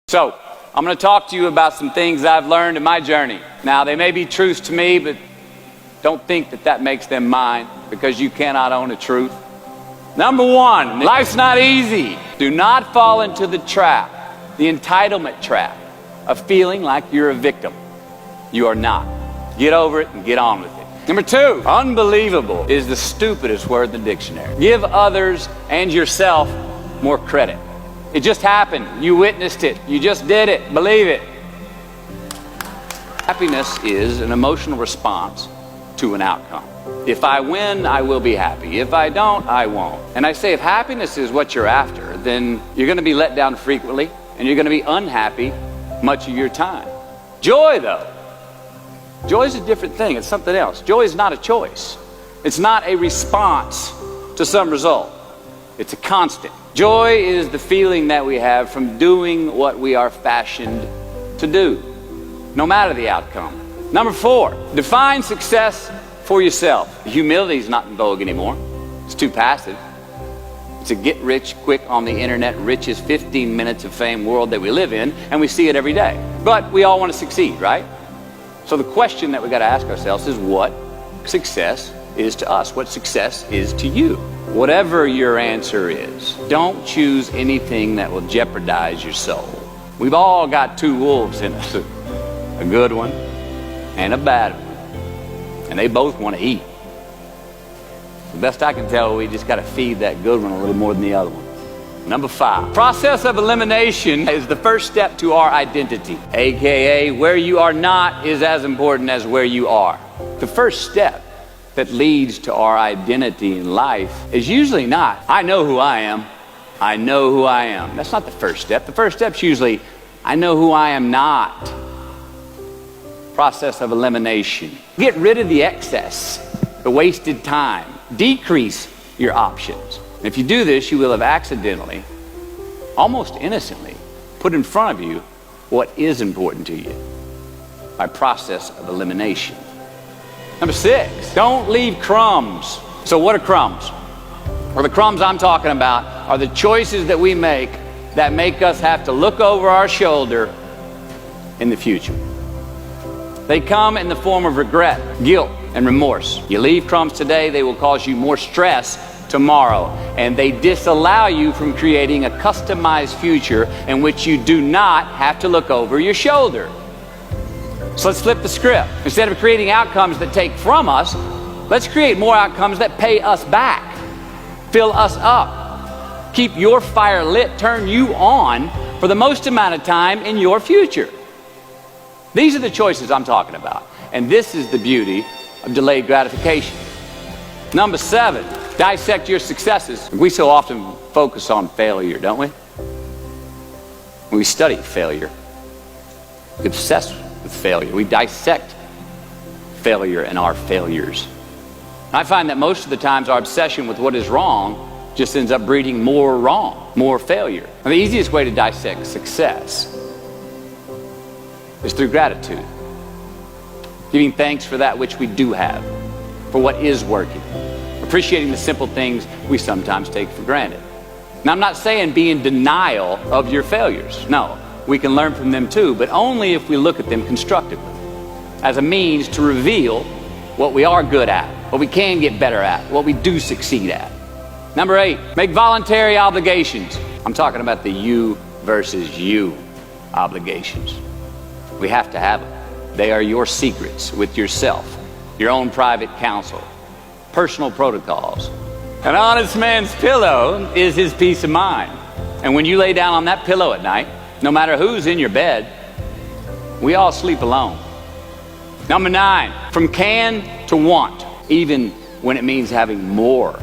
So, I'm going to talk to you about some things I've learned in my journey. Now, they may be truths to me, but don't think that that makes them mine, because you cannot own a truth. Number one, life's not easy. Do not fall into the trap, the entitlement trap, of feeling like you're a victim. You are not. Get over it and get on with it. Number two, unbelievable is the stupidest word in the dictionary. Give others and yourself more credit. It just happened. You witnessed it. You just did it. Believe it. Happiness is an emotional response to an outcome. If I win, I will be happy. If I don't, I won't. And I say, if happiness is what you're after, then you're going to be let down frequently, and you're going to be unhappy much of your time. Joy, though. Joy is a different thing. It's something else. Joy is not a choice. It's not a response to some result. It's a constant. Joy is the feeling that we have from doing what we are fashioned to do, no matter the outcome. Number four, define success for yourself. Humility is not in vogue anymore. It's too passive. It's a get rich quick on the internet, richest 15 minutes of fame world that we live in, and we see it every day. But we all want to succeed, right? So the question that we got to ask ourselves is, what success is to us? What success is to you? Whatever your answer is, don't choose anything that will jeopardize your soul. We've all got two wolves in us, a good one and a bad one, and they both want to eat. The best I can tell, we just got to feed that good one a little more than the other one. Number five, process of elimination is the first step to our identity, aka where you are not is as important as where you are. The first step that leads to our identity in life is usually not, I know who I am. I know who I am. That's not the first step. The first step's usually, I know who I am not. Process of elimination. Get rid of the excess, the wasted time. Decrease your options. And if you do this, you will have accidentally, almost innocently, put in front of you what is important to you by process of elimination. Number six, don't leave crumbs. So what are crumbs? Well, the crumbs I'm talking about are the choices that we make that make us have to look over our shoulder in the future. They come in the form of regret, guilt, and remorse. You leave crumbs today, they will cause you more stress tomorrow, and they disallow you from creating a customized future in which you do not have to look over your shoulder. So let's flip the script. Instead of creating outcomes that take from us, let's create more outcomes that pay us back, fill us up, keep your fire lit, turn you on for the most amount of time in your future. These are the choices I'm talking about. And this is the beauty of delayed gratification. Number seven, dissect your successes. We so often focus on failure, don't we? When we study failure, we obsess with failure. We dissect failure and our failures. I find that most of the times our obsession with what is wrong just ends up breeding more wrong, more failure. And the easiest way to dissect success is through gratitude. Giving thanks for that which we do have, for what is working. Appreciating the simple things we sometimes take for granted. Now, I'm not saying be in denial of your failures. No, we can learn from them too, but only if we look at them constructively, as a means to reveal what we are good at, what we can get better at, what we do succeed at. Number eight, make voluntary obligations. I'm talking about the you versus you obligations. We have to have them. They are your secrets with yourself, your own private counsel, personal protocols. An honest man's pillow is his peace of mind. And when you lay down on that pillow at night, no matter who's in your bed, we all sleep alone. Number nine, from can to want, even when it means having more.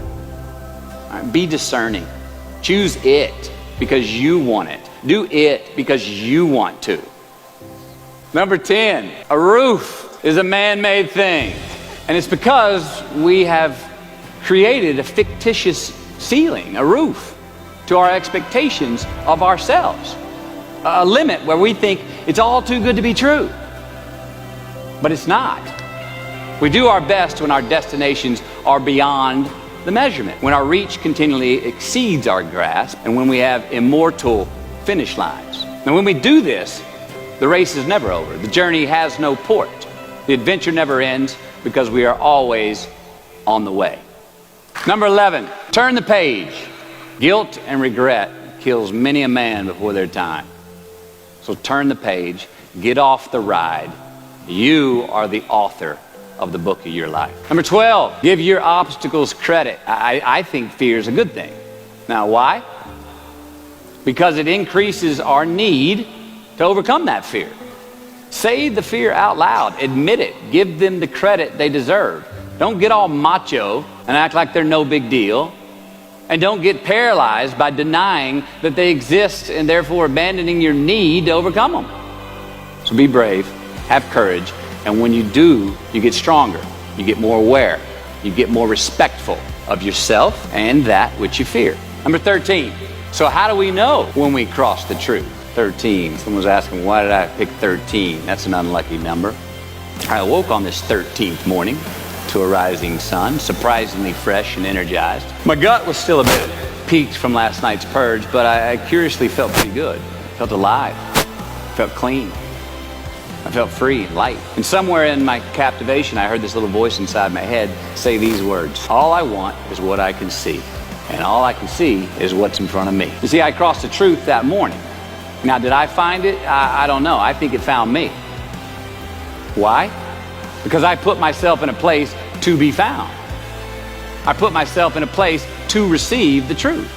Right, be discerning. Choose it because you want it. Do it because you want to. Number 10, a roof is a man-made thing. And it's because we have created a fictitious ceiling, a roof, to our expectations of ourselves. A limit where we think it's all too good to be true. But it's not. We do our best when our destinations are beyond the measurement, when our reach continually exceeds our grasp, and when we have immortal finish lines. And when we do this, the race is never over. The journey has no port. The adventure never ends because we are always on the way. Number 11, turn the page. Guilt and regret kills many a man before their time. So turn the page, get off the ride. You are the author of the book of your life. Number 12, give your obstacles credit. I think fear is a good thing. Now, why? Because it increases our need to overcome that fear. Say the fear out loud. Admit it. Give them the credit they deserve. Don't get all macho and act like they're no big deal. And don't get paralyzed by denying that they exist and therefore abandoning your need to overcome them. So be brave, have courage, and when you do, you get stronger. You get more aware. You get more respectful of yourself and that which you fear. Number 13. So how do we know when we cross the truth? 13. Someone was asking, why did I pick 13? That's an unlucky number. I awoke on this 13th morning to a rising sun, surprisingly fresh and energized. My gut was still a bit peaked from last night's purge, but I curiously felt pretty good. Felt alive. Felt clean. I felt free and light. And somewhere in my captivation, I heard this little voice inside my head say these words: all I want is what I can see, and all I can see is what's in front of me. You see, I crossed the truth that morning. Now, did I find it? I don't know. I think it found me. Why? Because I put myself in a place to be found. I put myself in a place to receive the truth.